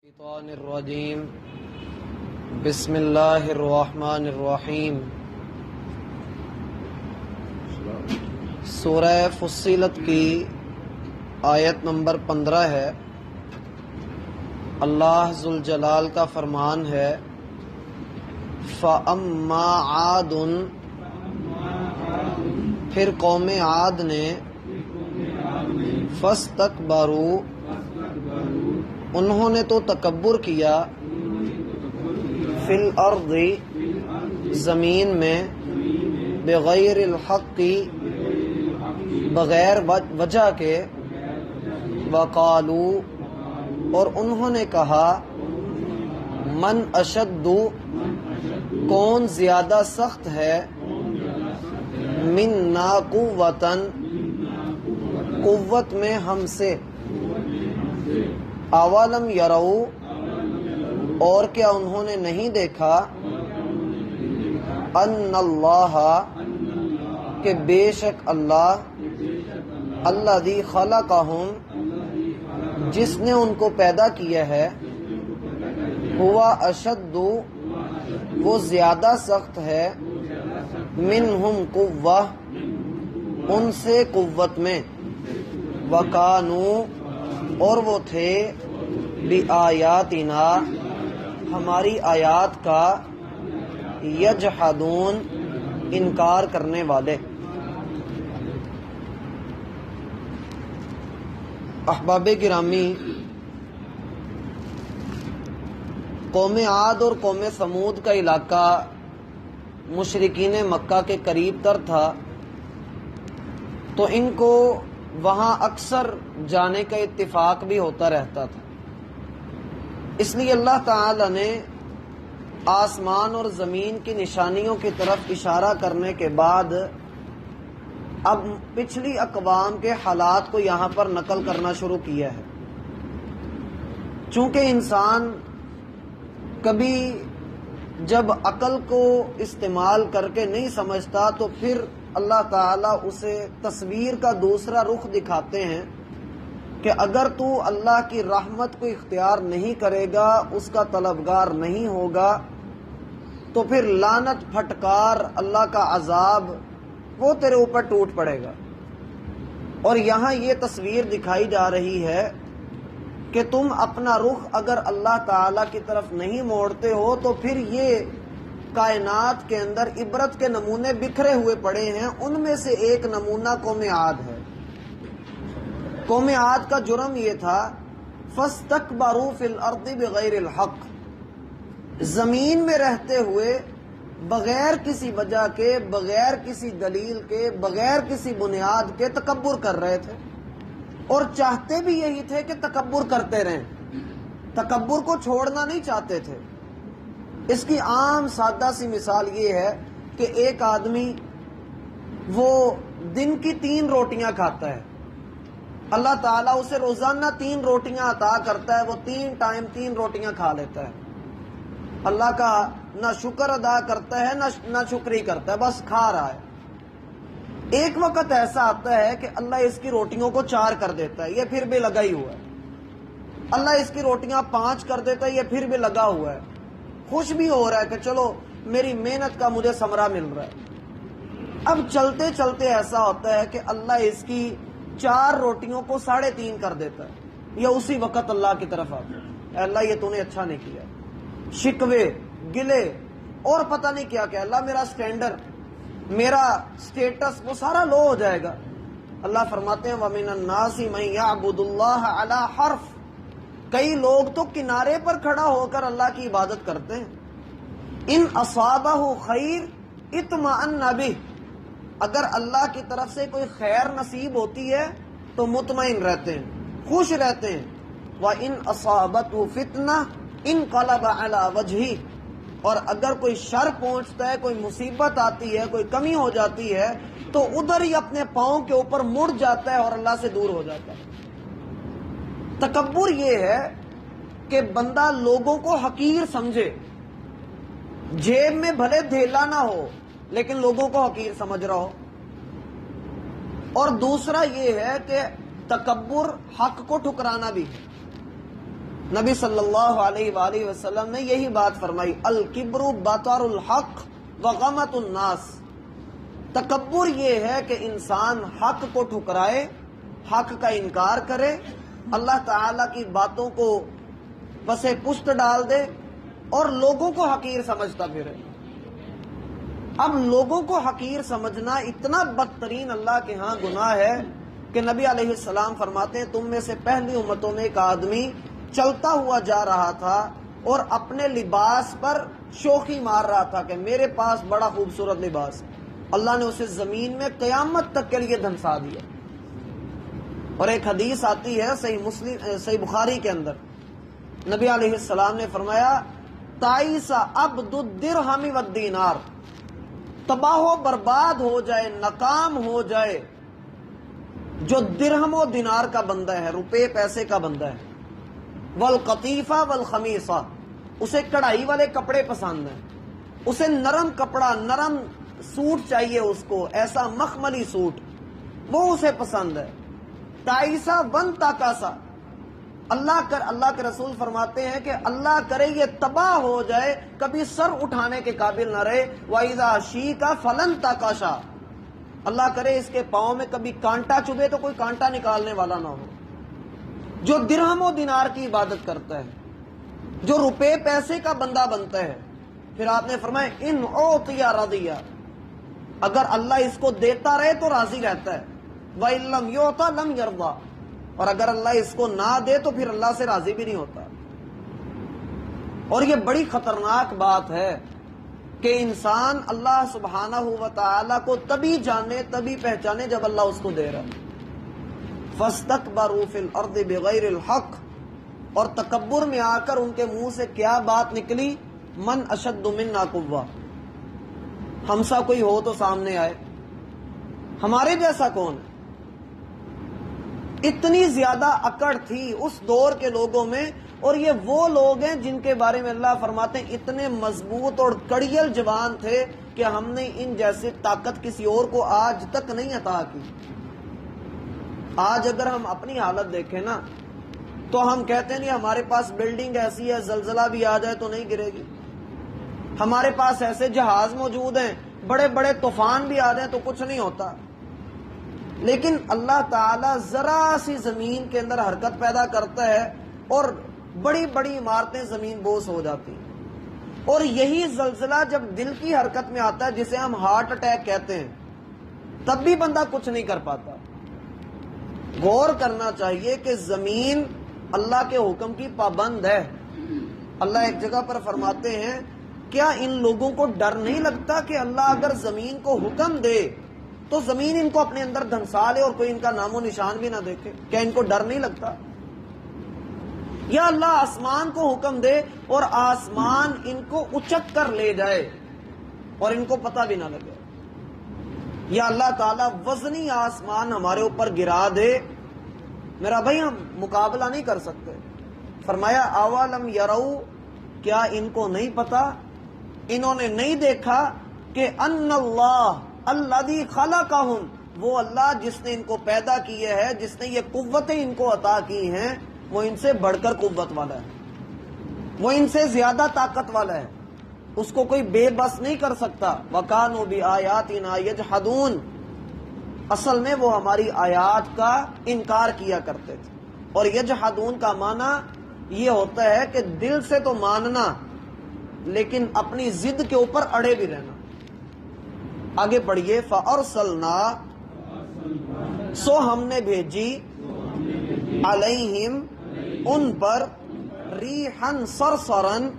الشیطان الرجیم بسم اللہ الرحمن الرحیم سورہ فصلت کی آیت نمبر 15 ہے۔ اللہ ذوالجلال کا فرمان ہے فَأَمَّا عَادٌ، پھر قوم عاد نے فَاسْتَكْبَرُوا، انہوں نے تو تکبر کیا، فی الارض، زمین میں، بغیر الحق، بغیر وجہ کے، وقالو، اور انہوں نے کہا، من اشد، کون زیادہ سخت ہے، منا قوتاً، قوت میں ہم سے، اولم یرو، اور کیا انہوں نے نہیں دیکھا، ان اللہ، کہ بے شک اللہ، الذی خلقہم، جس نے ان کو پیدا کیا ہے، ہوا اشد، وہ زیادہ سخت ہے، منہم قوہ، ان سے قوت میں، وکانو، اور وہ تھے، بآیاتنا، ہماری آیات کا، یجحدون، انکار کرنے والے۔ احباب گرامی، قوم عاد اور قوم ثمود کا علاقہ مشرکین مکہ کے قریب تر تھا، تو ان کو وہاں اکثر جانے کا اتفاق بھی ہوتا رہتا تھا۔ اس لیے اللہ تعالی نے آسمان اور زمین کی نشانیوں کی طرف اشارہ کرنے کے بعد اب پچھلی اقوام کے حالات کو یہاں پر نقل کرنا شروع کیا ہے۔ چونکہ انسان کبھی جب عقل کو استعمال کر کے نہیں سمجھتا تو پھر اللہ تعالیٰ اسے تصویر کا دوسرا رخ دکھاتے ہیں کہ اگر تو اللہ کی رحمت کو اختیار نہیں کرے گا، اس کا طلبگار نہیں ہوگا، تو پھر لعنت پھٹکار اللہ کا عذاب وہ تیرے اوپر ٹوٹ پڑے گا۔ اور یہاں یہ تصویر دکھائی جا رہی ہے کہ تم اپنا رخ اگر اللہ تعالیٰ کی طرف نہیں موڑتے ہو تو پھر یہ کائنات کے اندر عبرت کے نمونے بکھرے ہوئے پڑے ہیں۔ ان میں سے ایک نمونہ قوم عاد ہے۔ قوم عاد کا جرم یہ تھا، فَاسْتَكْبَرُوا فِي الْأَرْضِ بِغَيْرِ الْحَقِّ، زمین میں رہتے ہوئے بغیر کسی وجہ کے، بغیر کسی دلیل کے، بغیر کسی بنیاد کے تکبر کر رہے تھے، اور چاہتے بھی یہی تھے کہ تکبر کرتے رہیں، تکبر کو چھوڑنا نہیں چاہتے تھے۔ اس کی عام سادہ سی مثال یہ ہے کہ ایک آدمی وہ دن کی 3 روٹیاں کھاتا ہے، اللہ تعالیٰ اسے روزانہ 3 روٹیاں عطا کرتا ہے، وہ 3 ٹائم 3 روٹیاں کھا لیتا ہے، اللہ کا نہ شکر ادا کرتا ہے نہ شکری کرتا ہے، بس کھا رہا ہے۔ ایک وقت ایسا آتا ہے کہ اللہ اس کی روٹیوں کو 4 کر دیتا ہے، یہ پھر بھی لگا ہی ہوا ہے، اللہ اس کی روٹیاں 5 کر دیتا ہے، یہ پھر بھی لگا ہوا ہے، خوش بھی ہو رہا ہے کہ چلو میری محنت کا مجھے ثمرہ مل رہا ہے۔ اب چلتے چلتے ایسا ہوتا ہے کہ اللہ اس کی 4 روٹیوں کو 3.5 کر دیتا ہے، یا اسی وقت اللہ کی طرف آتا ہے، اے اللہ یہ تو نے اچھا نہیں کیا، شکوے، گلے، اور پتہ نہیں کیا کہ اللہ میرا سٹینڈرڈ، میرا سٹیٹس وہ سارا لو ہو جائے گا۔ اللہ فرماتے ہیں وَمِنَ النَّاسِ مَن يَعْبُدُ اللَّهَ عَلَى حَرْفٍ، کئی لوگ تو کنارے پر کھڑا ہو کر اللہ کی عبادت کرتے ہیں۔ ان اصابہ خیر اطمأن بہ، اگر اللہ کی طرف سے کوئی خیر نصیب ہوتی ہے تو مطمئن رہتے ہیں، خوش رہتے ہیں۔ وَإِنْ أَصَابَتْهُ فِتْنَةٌ انقلب علی وجہہ، اور اگر کوئی شر پہنچتا ہے، کوئی مصیبت آتی ہے، کوئی کمی ہو جاتی ہے تو ادھر ہی اپنے پاؤں کے اوپر مڑ جاتا ہے اور اللہ سے دور ہو جاتا ہے۔ تکبر یہ ہے کہ بندہ لوگوں کو حقیر سمجھے، جیب میں بھلے دھیلا نہ ہو لیکن لوگوں کو حقیر سمجھ رہا ہو۔ اور دوسرا یہ ہے کہ تکبر حق کو ٹھکرانا بھی ہے۔ نبی صلی اللہ علیہ وآلہ وسلم نے یہی بات فرمائی، الکبر بطر الحق وغمط الناس، تکبر یہ ہے کہ انسان حق کو ٹھکرائے، حق کا انکار کرے، اللہ تعالی کی باتوں کو پسے پشت ڈال دے اور لوگوں کو حقیر سمجھتا پھرے۔ اب لوگوں کو حقیر سمجھنا اتنا بدترین اللہ کے ہاں گناہ ہے کہ نبی علیہ السلام فرماتے ہیں تم میں سے پہلی امتوں میں ایک آدمی چلتا ہوا جا رہا تھا اور اپنے لباس پر شوخی مار رہا تھا کہ میرے پاس بڑا خوبصورت لباس ہے، اللہ نے اسے زمین میں قیامت تک کے لیے دھنسا دیا۔ اور ایک حدیث آتی ہے صحیح بخاری کے اندر، نبی علیہ السلام نے فرمایا تعیس عبد الدرہم والدینار، تباہ و برباد ہو جائے، ناکام ہو جائے جو درہم و دینار کا بندہ ہے، روپے پیسے کا بندہ ہے، والقطیفہ والخمیصہ، اسے کڑھائی والے کپڑے پسند ہیں، اسے نرم کپڑا، نرم سوٹ چاہیے، اس کو ایسا مخملی سوٹ وہ اسے پسند ہے، تعیسہ ون تاکاسا، اللہ کے رسول فرماتے ہیں کہ اللہ کرے یہ تباہ ہو جائے، کبھی سر اٹھانے کے قابل نہ رہے، وَإِذَا شِيكَ فَلَن تَاكَشَا، اللہ کرے اس کے پاؤں میں کبھی کانٹا چبھے تو کوئی کانٹا نکالنے والا نہ ہو۔ جو درہم و دینار کی عبادت کرتا ہے، جو روپے پیسے کا بندہ بنتا ہے، پھر آپ نے فرمایا ان اعطی رضی، اگر اللہ اس کو دیتا رہے تو راضی رہتا ہے، وَإِن لَّمْ يُعْطَ لَمْ يَرْضَى، اور اگر اللہ اس کو نہ دے تو پھر اللہ سے راضی بھی نہیں ہوتا۔ اور یہ بڑی خطرناک بات ہے کہ انسان اللہ سبحانہ و تعالی کو تبھی جانے، تبھی پہچانے جب اللہ اس کو دے رہا ہے۔ فَاسْتَكْبَرُوا فِي الْأَرْضِ بِغَيْرِ الْحَقِّ، اور تکبر میں آ کر ان کے منہ سے کیا بات نکلی، من اشد منا قوہ، ہم سا کوئی ہو تو سامنے آئے، ہمارے جیسا کون ہے۔ اتنی زیادہ اکڑ تھی اس دور کے لوگوں میں، اور یہ وہ لوگ ہیں جن کے بارے میں اللہ فرماتے ہیں اتنے مضبوط اور کڑیل جوان تھے کہ ہم نے ان جیسے طاقت کسی اور کو آج تک نہیں عطا کی۔ آج اگر ہم اپنی حالت دیکھیں نا تو ہم کہتے ہیں نہیں ہمارے پاس بلڈنگ ایسی ہے، زلزلہ بھی آ جائے تو نہیں گرے گی، ہمارے پاس ایسے جہاز موجود ہیں، بڑے بڑے طوفان بھی آ جائیں تو کچھ نہیں ہوتا۔ لیکن اللہ تعالیٰ ذرا سی زمین کے اندر حرکت پیدا کرتا ہے اور بڑی بڑی عمارتیں زمین بوس ہو جاتی ہیں۔ اور یہی زلزلہ جب دل کی حرکت میں آتا ہے، جسے ہم ہارٹ اٹیک کہتے ہیں، تب بھی بندہ کچھ نہیں کر پاتا۔ غور کرنا چاہیے کہ زمین اللہ کے حکم کی پابند ہے۔ اللہ ایک جگہ پر فرماتے ہیں کیا ان لوگوں کو ڈر نہیں لگتا کہ اللہ اگر زمین کو حکم دے تو زمین ان کو اپنے اندر دھنسا لے اور کوئی ان کا نام و نشان بھی نہ دیکھے؟ کیا ان کو ڈر نہیں لگتا؟ یا اللہ آسمان کو حکم دے اور آسمان ان کو اچک کر لے جائے اور ان کو پتہ بھی نہ لگے؟ یا اللہ تعالیٰ وزنی آسمان ہمارے اوپر گرا دے، میرا بھائی ہم مقابلہ نہیں کر سکتے۔ فرمایا اولم یرو، کیا ان کو نہیں پتا، انہوں نے نہیں دیکھا کہ ان اللہ الذی خلقہم، وہ اللہ جس نے ان کو پیدا کیا ہے، جس نے یہ قوتیں ان کو عطا کی ہیں، وہ ان سے بڑھ کر قوت والا ہے، وہ ان سے زیادہ طاقت والا ہے، اس کو کوئی بے بس نہیں کر سکتا۔ وَكَانُوا بِآيَاتِنَا يَجْحَدُونَ، اصل میں وہ ہماری آیات کا انکار کیا کرتے تھے۔ اور یجحدون کا معنی یہ ہوتا ہے کہ دل سے تو ماننا لیکن اپنی ضد کے اوپر اڑے بھی رہنا۔ آگے پڑھیے، فَأَرْسَلْنَا، سو ہم نے بھیجی، علیہم ان پر، ریحًا صرصراً،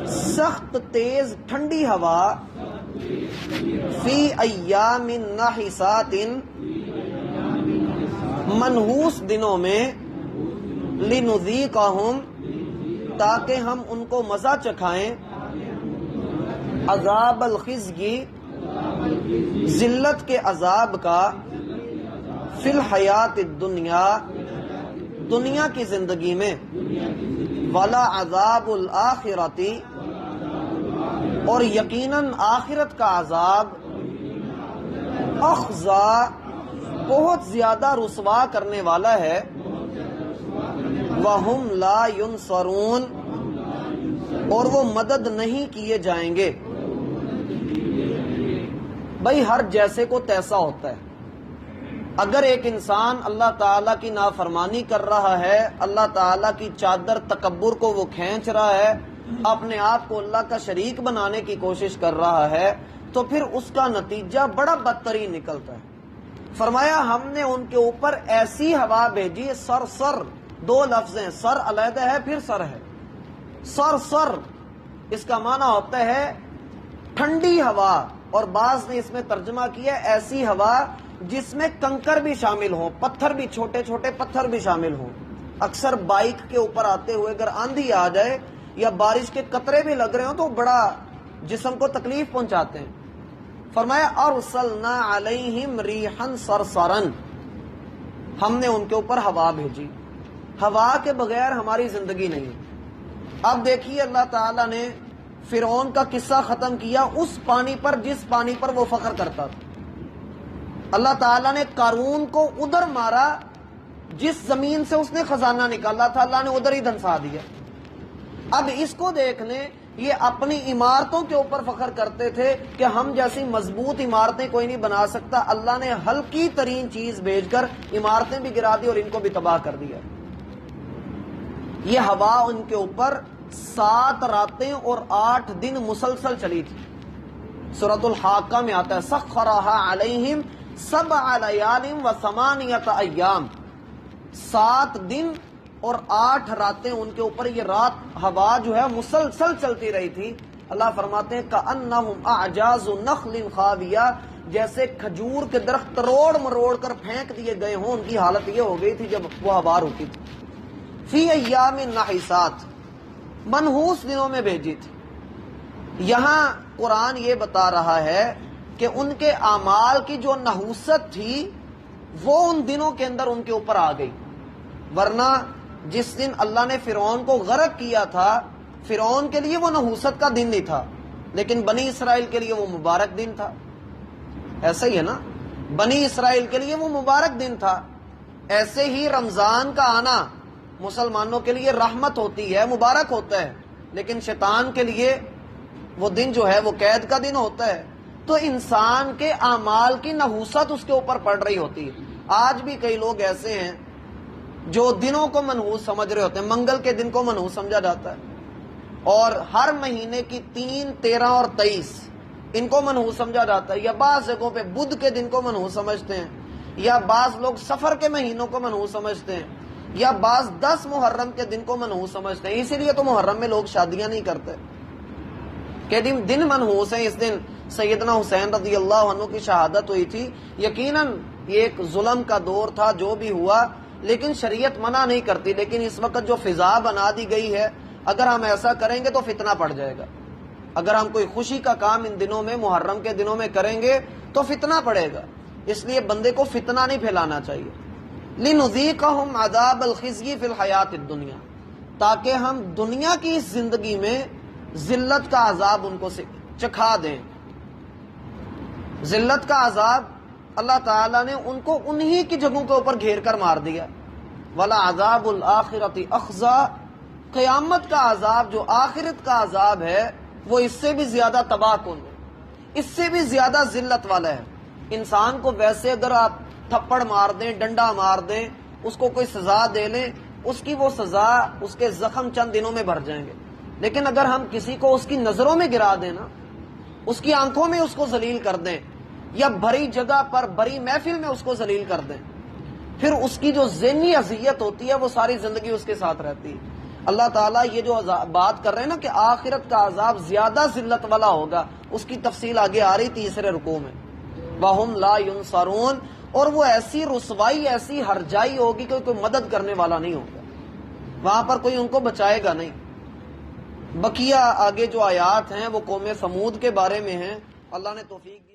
سخت تیز ٹھنڈی ہوا، فی ایام ناحسات، منحوس دنوں میں، لنذیقہم، تاکہ ہم ان کو مزہ چکھائیں، عذاب الخزی، ذلت کے عذاب کا، فی الحیات الدنیا، دنیا کی زندگی میں، ولا عذاب الآخرتی، اور یقیناً آخرت کا عذاب، اخزا، بہت زیادہ رسوا کرنے والا ہے، وَهُمْ لَا يُنصَرُونَ، اور وہ مدد نہیں کیے جائیں گے۔ بھائی ہر جیسے کو تیسا ہوتا ہے۔ اگر ایک انسان اللہ تعالیٰ کی نافرمانی کر رہا ہے، اللہ تعالیٰ کی چادر تکبر کو وہ کھینچ رہا ہے، اپنے آپ کو اللہ کا شریک بنانے کی کوشش کر رہا ہے، تو پھر اس کا نتیجہ بڑا بدترین نکلتا ہے۔ فرمایا ہم نے ان کے اوپر ایسی ہوا بھیجی، سر سر، دو لفظ ہیں، سر علیحدہ ہے پھر سر ہے، سر سر اس کا معنی ہوتا ہے ٹھنڈی ہوا، اور بعض نے اس میں ترجمہ کیا ایسی ہوا جس میں کنکر بھی شامل ہوں، پتھر بھی، چھوٹے چھوٹے پتھر بھی شامل ہوں۔ اکثر بائک کے اوپر آتے ہوئے اگر آندھی آ جائے یا بارش کے قطرے بھی لگ رہے ہوں تو بڑا جسم کو تکلیف پہنچاتے ہیں۔ فرمایا ارسلنا علیہم ریحا صرصرا، ہم نے ان کے اوپر ہوا بھیجی۔ ہوا کے بغیر ہماری زندگی نہیں ہے۔ اب دیکھیے اللہ تعالیٰ نے فرعون کا قصہ ختم کیا اس پانی پر جس پانی پر وہ فخر کرتا تھا۔ اللہ تعالیٰ نے قارون کو ادھر مارا جس زمین سے اس نے خزانہ نکالا تھا، اللہ نے ادھر ہی دھنسا دیا۔ اب اس کو دیکھ لیں، یہ اپنی عمارتوں کے اوپر فخر کرتے تھے کہ ہم جیسی مضبوط عمارتیں کوئی نہیں بنا سکتا، اللہ نے ہلکی ترین چیز بھیج کر عمارتیں بھی گرا دی اور ان کو بھی تباہ کر دیا۔ یہ ہوا ان کے اوپر 7 راتیں اور 8 دن مسلسل چلی تھی۔ سورۃ الحاقہ میں آتا ہے سخرھا علیہم 7 لیال و8 ایام، 7 دن اور 8 راتیں ان کے اوپر یہ رات ہوا جو ہے مسلسل چلتی رہی تھی۔ اللہ فرماتے ہیں کأنہم اعجاز نخل خاویہ، جیسے کھجور کے درخت تروڑ مروڑ کر پھینک دیے گئے ہوں، ان کی حالت یہ ہو گئی تھی جب وہ ہوا روکی تھی۔ فی ایام نحسات، منحوس دنوں میں بھیجی تھی۔ یہاں قرآن یہ بتا رہا ہے کہ ان کے اعمال کی جو نحوست تھی وہ ان دنوں کے اندر ان کے اوپر آ گئی، ورنہ جس دن اللہ نے فرعون کو غرق کیا تھا، فرعون کے لیے وہ نحوست کا دن نہیں تھا، لیکن بنی اسرائیل کے لیے وہ مبارک دن تھا۔ ایسا ہی ہے نا، بنی اسرائیل کے لیے وہ مبارک دن تھا۔ ایسے ہی رمضان کا آنا مسلمانوں کے لیے رحمت ہوتی ہے، مبارک ہوتا ہے، لیکن شیطان کے لیے وہ دن جو ہے وہ قید کا دن ہوتا ہے۔ تو انسان کے اعمال کی نحوست اس کے اوپر پڑ رہی ہوتی ہے۔ آج بھی کئی لوگ ایسے ہیں جو دنوں کو منحوس سمجھ رہے ہوتے ہیں، منگل کے دن کو منحوس سمجھا جاتا ہے، اور ہر مہینے کی 3، 13 اور 23 ان کو منحوس سمجھا جاتا ہے، یا بعض جگہوں پہ بدھ کے دن کو منحوس سمجھتے ہیں، یا بعض لوگ سفر کے مہینوں کو منحوس سمجھتے ہیں، یا بعض 10 محرم کے دن کو منحوس سمجھتے ہیں۔ اسی لیے تو محرم میں لوگ شادیاں نہیں کرتے کہ دن منحوس ہیں۔ اس دن سیدنا حسین رضی اللہ عنہ کی شہادت ہوئی تھی۔ یقیناً یہ ایک ظلم کا دور تھا جو بھی ہوا، لیکن شریعت منع نہیں کرتی، لیکن اس وقت جو فضا بنا دی گئی ہے، اگر ہم ایسا کریں گے تو فتنہ پڑ جائے گا۔ اگر ہم کوئی خوشی کا کام ان دنوں میں، محرم کے دنوں میں کریں گے تو فتنہ پڑے گا، اس لیے بندے کو فتنہ نہیں پھیلانا چاہیے۔ لِنُذِيقَهُمْ عَذَابَ الْخِزْيِ فِي الْحَيَاةِ الدُّنْيَا، تاکہ ہم دنیا کی اس زندگی میں ذلت کا عذاب ان کو چکھا دیں۔ ذلت کا عذاب اللہ تعالیٰ نے ان کو انہی کی جگہوں کے اوپر گھیر کر مار دیا۔ وَلَعَذَابُ الْآخِرَةِ أَخْزَىٰ، قیامت کا عذاب جو آخرت کا عذاب ہے وہ اس سے بھی زیادہ تباہ کن ہے، اس سے بھی زیادہ ذلت والا ہے۔ انسان کو ویسے اگر آپ تھپڑ مار دیں، ڈنڈا مار دیں، اس کو کوئی سزا دے لیں، اس کی وہ سزا، اس کے زخم چند دنوں میں بھر جائیں گے، لیکن اگر ہم کسی کو اس کی نظروں میں گرا دیں نا، اس کی آنکھوں میں اس کو ذلیل کر دیں، یا بھری جگہ پر بھری محفل میں اس کو ذلیل کر دیں، پھر اس کی جو ذہنی اذیت ہوتی ہے وہ ساری زندگی اس کے ساتھ رہتی ہے۔ اللہ تعالیٰ یہ جو بات کر رہے ہیں نا کہ آخرت کا عذاب زیادہ ذلت والا ہوگا، اس کی تفصیل آگے آ رہی تیسرے رکوع میں۔ وَهُمْ لَا يُنصَرُونَ، اور وہ ایسی رسوائی، ایسی ہرجائی ہوگی کہ کوئی مدد کرنے والا نہیں ہوگا، وہاں پر کوئی ان کو بچائے گا نہیں۔ بقیہ آگے جو آیات ہیں وہ قوم سمود کے بارے میں ہیں۔ اللہ نے توفیق دی۔